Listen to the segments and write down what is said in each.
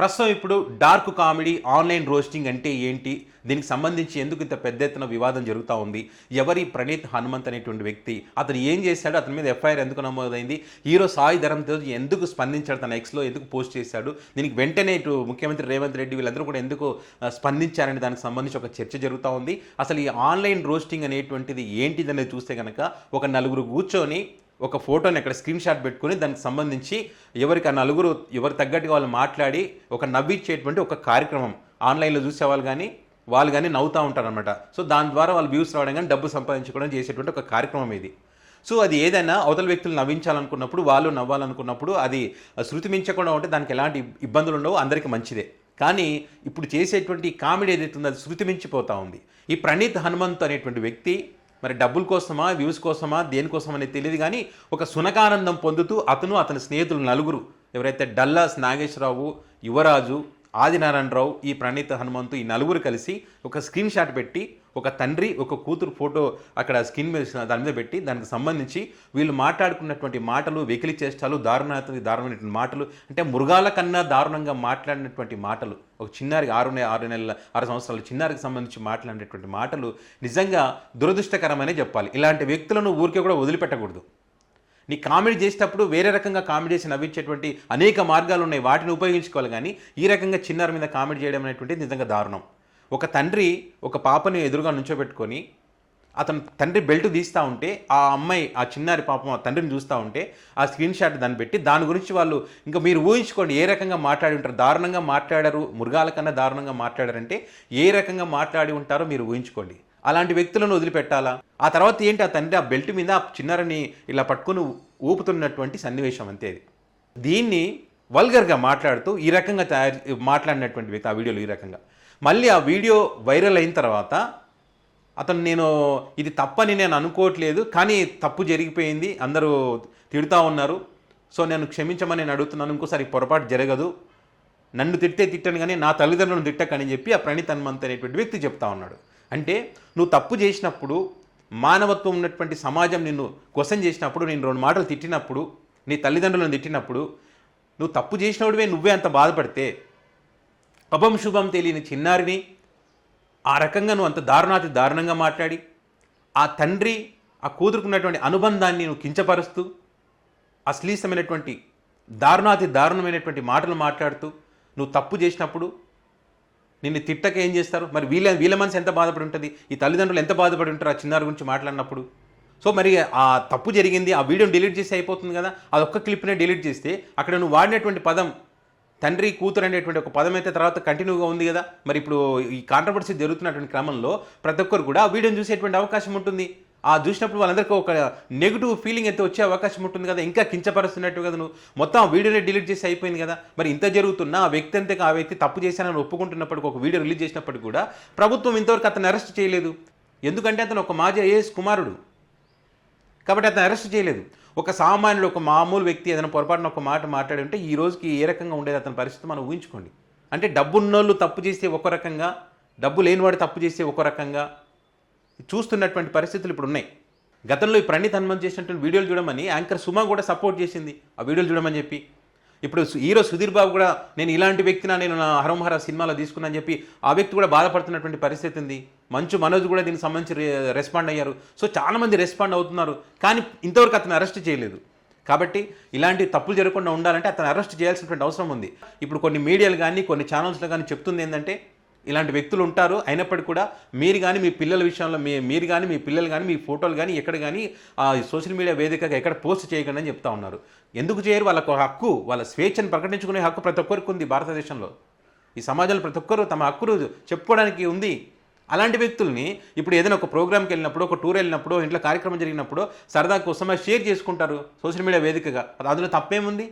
ప్రస్తుతం ఇప్పుడు dark comedy online roasting అంటే ఏంటి, దీనికి సంబంధించి ఎందుకు ఇంత పెద్ద ఎత్తున వివాదం జరుగుతూ ఉంది, ఎవరి ప్రణీత్ హనుమంత్ అనేటువంటి వ్యక్తి, అతను ఏం చేశాడు, అతని మీద ఎఫ్ఐఆర్ ఎందుకు నమోదైంది, హీరో సాయి ధరమ్ తేజ్ ఎందుకు స్పందించాడు, తన ఎక్స్లో ఎందుకు పోస్ట్ చేశాడు, దీనికి వెంటనే ఇటు ముఖ్యమంత్రి రేవంత్ రెడ్డి వీళ్ళందరూ కూడా ఎందుకు స్పందించారని దానికి సంబంధించి ఒక చర్చ జరుగుతూ ఉంది. అసలు ఈ ఆన్లైన్ రోస్టింగ్ అనేటువంటిది ఏంటిదనేది చూస్తే కనుక ఒక నలుగురు కూర్చొని ఒక ఫోటోని అక్కడ స్క్రీన్ షాట్ పెట్టుకుని దానికి సంబంధించి ఎవరికి ఆ నలుగురు ఎవరు తగ్గట్టుగా వాళ్ళు మాట్లాడి ఒక నవ్విచ్చేటువంటి ఒక కార్యక్రమం ఆన్లైన్లో చూసేవాళ్ళు కానీ వాళ్ళు కానీ నవ్వుతూ ఉంటారనమాట. సో దాని ద్వారా వాళ్ళు వ్యూస్ రావడం కానీ డబ్బు సంపాదించుకోవడం చేసేటువంటి ఒక కార్యక్రమం ఇది. సో అది ఏదైనా అవతల వ్యక్తులు నవ్వించాలనుకున్నప్పుడు వాళ్ళు నవ్వాలనుకున్నప్పుడు అది శృతి మించకుండా ఉంటే దానికి ఎలాంటి ఇబ్బందులు ఉండవు, అందరికీ మంచిదే. కానీ ఇప్పుడు చేసేటువంటి కామెడీ ఏదైతే ఉందో అది శృతి మించిపోతూ ఉంది. ఈ ప్రణీత్ హనుమంత్ అనేటువంటి వ్యక్తి మరి డబ్బుల కోసమా వ్యూస్ కోసమా దేనికోసం అనేది తెలియదు కానీ ఒక సునకానందం పొందుతూ అతని స్నేహితులు నలుగురు ఎవరైతే డల్లాస్ నాగేశ్వరరావు, యువరాజు, ఆదినారాయణరావు, ఈ ప్రణీత్ హనుమంతు ఈ నలుగురు కలిసి ఒక స్క్రీన్ షాట్ పెట్టి ఒక తండ్రి ఒక కూతురు ఫోటో అక్కడ స్క్రీన్ మీద దాని మీద పెట్టి దానికి సంబంధించి వీళ్ళు మాట్లాడుకున్నటువంటి మాటలు, వెకిలి చేష్టాలు, దారుణమైనటువంటి మాటలు, అంటే మృగాల కన్నా దారుణంగా మాట్లాడినటువంటి మాటలు, ఒక చిన్నారికి 6 సంవత్సరాల చిన్నారికి సంబంధించి మాట్లాడినటువంటి మాటలు నిజంగా దురదృష్టకరమనే చెప్పాలి. ఇలాంటి వ్యక్తులను ఊరికే కూడా వదిలిపెట్టకూడదు. నీ కామెడీ చేసేటప్పుడు వేరే రకంగా కామెడీ చేసి నవ్వించేటువంటి అనేక మార్గాలు ఉన్నాయి, వాటిని ఉపయోగించుకోవాలి. కానీ ఈ రకంగా చిన్నారి మీద కామెడీ చేయడం అనేటువంటిది నిజంగా దారుణం. ఒక తండ్రి ఒక పాపని ఎదురుగా నుంచోబెట్టుకొని అతను తండ్రి బెల్ట్ తీస్తూ ఉంటే ఆ అమ్మాయి ఆ చిన్నారి పాపం ఆ తండ్రిని చూస్తూ ఉంటే ఆ స్క్రీన్ షాట్ దాన్ని పెట్టి దాని గురించి వాళ్ళు ఇంకా మీరు ఊహించుకోండి ఏ రకంగా మాట్లాడి ఉంటారు. దారుణంగా మాట్లాడారు, మృగాల కన్నా దారుణంగా మాట్లాడారంటే ఏ రకంగా మాట్లాడి ఉంటారో మీరు ఊహించుకోండి. అలాంటి వ్యక్తులను వదిలిపెట్టాలా? ఆ తర్వాత ఏంటి, ఆ తండ్రి ఆ బెల్ట్ మీద ఆ చిన్నారని ఇలా పట్టుకుని ఊపుతున్నటువంటి సన్నివేశం అంతే. అది దీన్ని వల్గర్గా మాట్లాడుతూ ఈ రకంగా మాట్లాడినటువంటి వ్యక్తి ఆ వీడియోలో ఈ రకంగా మళ్ళీ ఆ వీడియో వైరల్ అయిన తర్వాత అతను నేను ఇది తప్పని నేను అనుకోవట్లేదు, కానీ తప్పు జరిగిపోయింది, అందరూ తిడుతూ ఉన్నారు, సో నేను క్షమించమని నేను అడుగుతున్నాను, ఇంకోసారి పొరపాటు జరగదు, నన్ను తిట్టను కానీ నా తల్లిదండ్రులను తిట్టకని చెప్పి ఆ ప్రణీత్ హనుమంత్ అనేటువంటి వ్యక్తి చెప్తా ఉన్నాడు. అంటే నువ్వు తప్పు చేసినప్పుడు, మానవత్వం ఉన్నటువంటి సమాజం నిన్ను క్వశ్చన్ చేసినప్పుడు, నేను 2 మాటలు తిట్టినప్పుడు, నీ తల్లిదండ్రులను తిట్టినప్పుడు నువ్వు తప్పు చేసినప్పుడే నువ్వే అంత బాధపడితే అభం శుభం తెలియని చిన్నారిని ఆ రకంగా నువ్వు అంత దారుణంగా మాట్లాడి ఆ తండ్రి ఆ కూతురుకున్నటువంటి అనుబంధాన్ని నువ్వు కించపరుస్తూ అశ్లీలమైనటువంటి దారుణమైనటువంటి మాటలు మాట్లాడుతూ నువ్వు తప్పు చేసినప్పుడు నిన్ను తిట్టక ఏం చేస్తారు? మరి వీళ్ళ మనసు ఎంత బాధపడి ఉంటుంది, ఈ తల్లిదండ్రులు ఎంత బాధపడి ఉంటారు ఆ చిన్నారి గురించి మాట్లాడినప్పుడు. సో మరి ఆ తప్పు జరిగింది, ఆ వీడియోని డిలీట్ చేసి అయిపోతుంది కదా, అదొక్క క్లిప్నే డిలీట్ చేస్తే అక్కడ నువ్వు వాడినటువంటి పదం తండ్రి కూతురు అనేటువంటి ఒక పదం అయితే తర్వాత కంటిన్యూగా ఉంది కదా. మరి ఇప్పుడు ఈ కాంట్రవర్సీ జరుగుతున్నటువంటి క్రమంలో ప్రతి ఒక్కరు కూడా ఆ వీడియోని చూసేటువంటి అవకాశం ఉంటుంది. ఆ చూసినప్పుడు వాళ్ళందరికీ ఒక నెగిటివ్ ఫీలింగ్ అయితే వచ్చే అవకాశం ఉంటుంది కదా, ఇంకా కించపరుస్తున్నట్టు కదా, నువ్వు మొత్తం ఆ వీడియోనే డిలీట్ చేసి అయిపోయింది కదా. మరి ఇంత జరుగుతున్నా ఆ వ్యక్తి అంతే ఆ వ్యక్తి తప్పు చేశానని ఒప్పుకుంటున్నప్పటికీ ఒక వీడియో రిలీజ్ చేసినప్పటికీ కూడా ప్రభుత్వం ఇంతవరకు అతను అరెస్ట్ చేయలేదు. ఎందుకంటే అతను ఒక మాజీ ఐఏఎస్ కుమారుడు కాబట్టి అతను అరెస్ట్ చేయలేదు. ఒక సామాన్యుడు, ఒక మామూలు వ్యక్తి ఏదైనా పొరపాటున ఒక మాట మాట్లాడి ఉంటే ఈ రోజుకి ఏ రకంగా ఉండేది అతని పరిస్థితి మనం ఊహించుకోండి. అంటే డబ్బున్నోళ్ళు తప్పు చేస్తే ఒక రకంగా, డబ్బు లేనివాడు తప్పు చేస్తే ఒక రకంగా చూస్తున్నటువంటి పరిస్థితులు ఇప్పుడు ఉన్నాయి. గతంలో ఈ ప్రణీత్ హనుమంత్ చేసినటువంటి వీడియోలు చూడమని యాంకర్ సుమ కూడా సపోర్ట్ చేసింది ఆ వీడియోలు చూడమని చెప్పి. ఇప్పుడు హీరో సుధీర్ బాబు కూడా నేను ఇలాంటి వ్యక్తినా నేను నా హరమహర సినిమాలో తీసుకున్నాను చెప్పి ఆ వ్యక్తి కూడా బాధపడుతున్నటువంటి పరిస్థితి ఉంది. మంచు మనోజ్ కూడా దీనికి సంబంధించి రెస్పాండ్ అయ్యారు. సో చాలామంది రెస్పాండ్ అవుతున్నారు, కానీ ఇంతవరకు అతను అరెస్ట్ చేయలేదు. కాబట్టి ఇలాంటి తప్పులు జరగకుండా ఉండాలంటే అతను అరెస్ట్ చేయాల్సినటువంటి అవసరం ఉంది. ఇప్పుడు కొన్ని మీడియాలు కానీ కొన్ని ఛానల్స్లో కానీ చెప్తుంది ఏంటంటే ఇలాంటి వ్యక్తులు ఉంటారు, అయినప్పటికీ కూడా మీరు కానీ మీ పిల్లల విషయంలో మీరు కానీ మీ పిల్లలు కానీ మీ ఫోటోలు కానీ ఎక్కడ కానీ సోషల్ మీడియా వేదికగా ఎక్కడ పోస్ట్ చేయకండి అని చెప్తా ఉన్నారు. ఎందుకు చేయరు? వాళ్ళకు హక్కు, వాళ్ళ స్వేచ్ఛను ప్రకటించుకునే హక్కు ప్రతి ఒక్కరికి ఉంది భారతదేశంలో. ఈ సమాజంలో ప్రతి ఒక్కరు తమ హక్కును చెప్పుకోవడానికి ఉంది. అలాంటి వ్యక్తుల్ని ఇప్పుడు ఏదైనా ఒక ప్రోగ్రామ్కి వెళ్ళినప్పుడు, ఒక టూర్ వెళ్ళినప్పుడు, ఇంట్లో కార్యక్రమం జరిగినప్పుడు సరదా కోసమే షేర్ చేసుకుంటారు సోషల్ మీడియా వేదికగా. అందులో తప్పేముంది?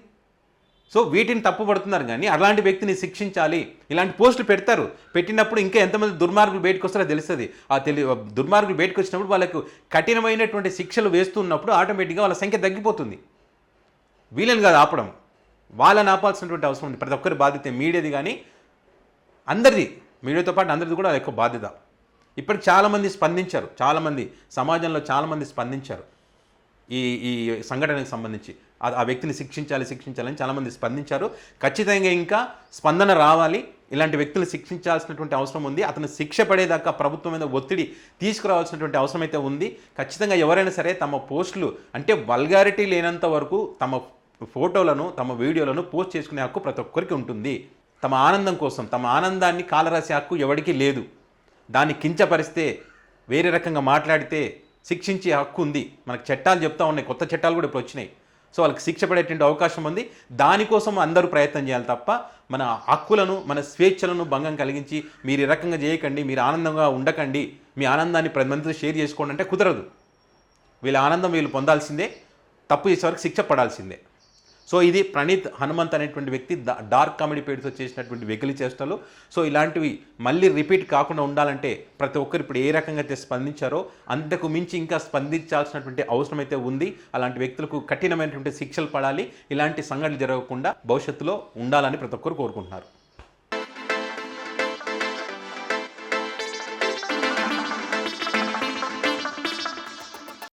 సో వీటిని తప్పు పడుతున్నారు, కానీ అలాంటి వ్యక్తిని శిక్షించాలి. ఇలాంటి పోస్టులు పెడతారు, పెట్టినప్పుడు ఇంకా ఎంతమంది దుర్మార్గులు బయటకు వస్తారో తెలుస్తుంది. దుర్మార్గులు బయటకు వచ్చినప్పుడు వాళ్ళకు కఠినమైనటువంటి శిక్షలు వేస్తున్నప్పుడు ఆటోమేటిక్గా వాళ్ళ సంఖ్య తగ్గిపోతుంది. వీళ్ళని కాదు ఆపడం, వాళ్ళని ఆపాల్సినటువంటి అవసరం ఉంది. ప్రతి ఒక్కరి బాధ్యత మీడియాది, కానీ అందరిది, మీడియాతో పాటు అందరిది కూడా ఎక్కువ బాధ్యత. ఇప్పటికి చాలామంది స్పందించారు, సమాజంలో చాలామంది స్పందించారు ఈ సంఘటనకు సంబంధించి. ఆ వ్యక్తిని శిక్షించాలని చాలామంది స్పందించారు. ఖచ్చితంగా ఇంకా స్పందన రావాలి. ఇలాంటి వ్యక్తులు శిక్షించాల్సినటువంటి అవసరం ఉంది. అతను శిక్ష పడేదాకా ప్రభుత్వం మీద ఒత్తిడి తీసుకురావాల్సినటువంటి అవసరం అయితే ఉంది. ఖచ్చితంగా ఎవరైనా సరే తమ పోస్టులు అంటే వల్గారిటీ లేనంత వరకు తమ ఫోటోలను తమ వీడియోలను పోస్ట్ చేసుకునే హక్కు ప్రతి ఒక్కరికి ఉంటుంది. తమ ఆనందం కోసం తమ ఆనందాన్ని కాలరాసే హక్కు ఎవరికీ లేదు. దాన్ని కించపరిస్తే వేరే రకంగా మాట్లాడితే శిక్షించే హక్కు ఉంది. మనకు చట్టాలు చెప్తా ఉన్నాయి, కొత్త చట్టాలు కూడా ఇప్పుడు వచ్చినాయి. సో వాళ్ళకి శిక్ష పడేటువంటి అవకాశం ఉంది. దానికోసం అందరూ ప్రయత్నం చేయాలి తప్ప మన హక్కులను మన స్వేచ్ఛలను భంగం కలిగించి మీరు ఈ రకంగా చేయకండి, మీరు ఆనందంగా ఉండకండి, మీ ఆనందాన్ని 10 మందితో షేర్ చేసుకోండి అంటే కుదరదు. వీళ్ళ ఆనందం వీళ్ళు పొందాల్సిందే, తప్పు చేసే వరకు శిక్ష పడాల్సిందే. సో ఇది ప్రణీత్ హనుమంత్ అనేటువంటి వ్యక్తి డార్క్ కామెడీ పేరుతో చేసినటువంటి వెకిలి చేష్టలు. సో ఇలాంటివి మళ్ళీ రిపీట్ కాకుండా ఉండాలంటే ప్రతి ఒక్కరు ఇప్పుడు ఏ రకంగా అయితే స్పందించారో అంతకు మించి ఇంకా స్పందించాల్సినటువంటి అవసరం అయితే ఉంది. అలాంటి వ్యక్తులకు కఠినమైనటువంటి శిక్షలు పడాలి. ఇలాంటి సంఘటనలు జరగకుండా భవిష్యత్తులో ఉండాలని ప్రతి ఒక్కరు కోరుకుంటున్నారు.